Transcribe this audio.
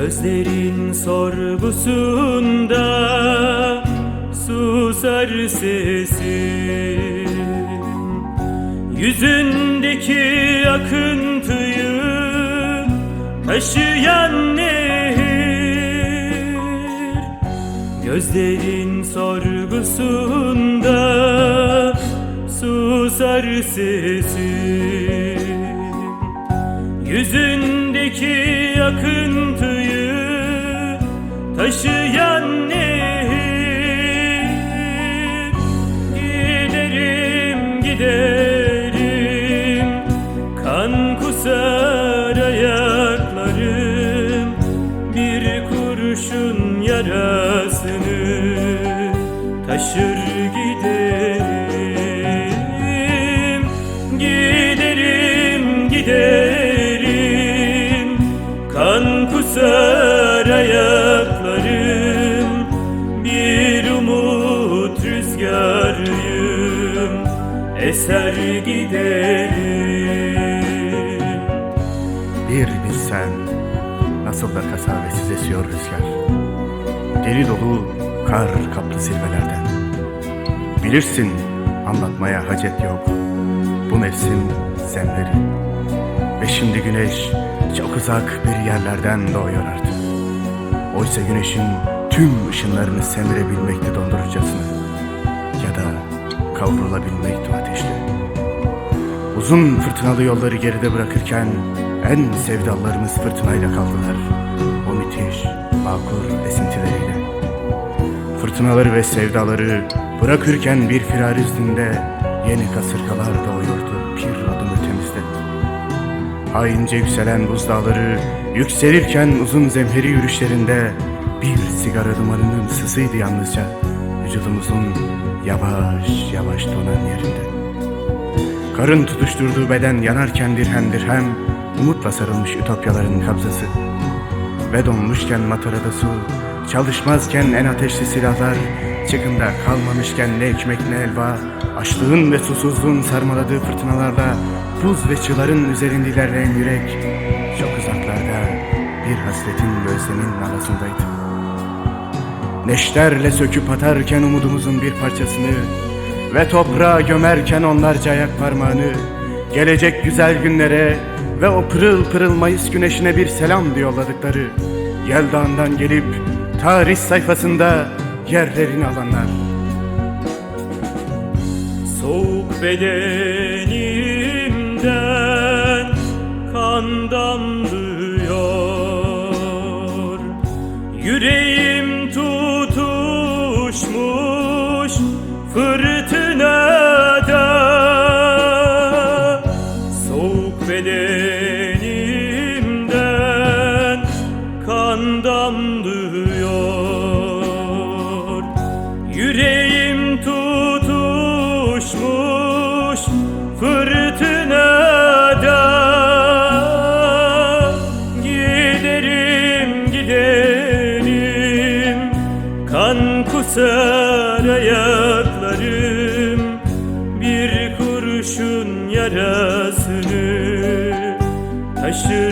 Gözlerin sorgusunda susar sesim. Yüzündeki akıntıyı taşıyan nehir. Gözlerin sorgusunda susar sesim. Yüzündeki akıntıyı taşıyan nehir. Giderim, giderim, kan kusar ayaklarım. Bir kurşun yarasını taşır giderim. Giderim, giderim, kan kusar ayaklarım. Bir umut rüzgarıyım, eser giderim. Bir bilsen nasıl da kasavetsiz esiyor rüzgar. Deli dolu kar kaplı zirvelerden. Bilirsin anlatmaya hacet yok bu mevsim zemheri. Ve şimdi güneş çok uzak bir yerlerden doğuyor artık. Oysa güneşin tüm ışınlarını semirebilmekte dondurucasına, ya da kavrulabilmekte ateşte. Uzun fırtınalı yolları geride bırakırken en sevdalarımız fırtınayla kaldılar. O müthiş, makur esintileriyle. Fırtınaları ve sevdaları bırakırken bir firar üstünde yeni kasırgalar doğuyordu bir adım ötemizde. Haince yükselen buzdağları yükselirken uzun zemheri yürüyüşlerinde bir sigara dumanının sızıydı yalnızca vücudumuzun yavaş yavaş donan yerinde. Karın tutuşturduğu beden yanarken dirhem dirhem umutla sarılmış ütopyaların kabzası. Ve donmuşken matarada su, çalışmazken en ateşli silahlar, çıkında kalmamışken ne ekmek ne elva, açlığın ve susuzluğun sarmaladığı fırtınalarla buz ve çığların üzerinde ilerleyen yürek çok uzaklarda bir hasretin ve özlemin arasındaydı. Neşterle söküp atarken umudumuzun bir parçasını ve toprağa gömerken onlarca ayak parmağını, gelecek güzel günlere ve o pırıl pırıl Mayıs güneşine bir selam yolladıkları Yel Dağı'ndan gelip tarih sayfasında yerlerini alanlar. Soğuk bedenimden kan damlıyor. Yüreğim tutuşmuş fırtınada. Soğuk bedenimden kan damlıyor. Yüreğim tutuşmuş fırtınada. Giderim, giderim, kan kusar ayaklarım. Bir kurşun yarasını taşır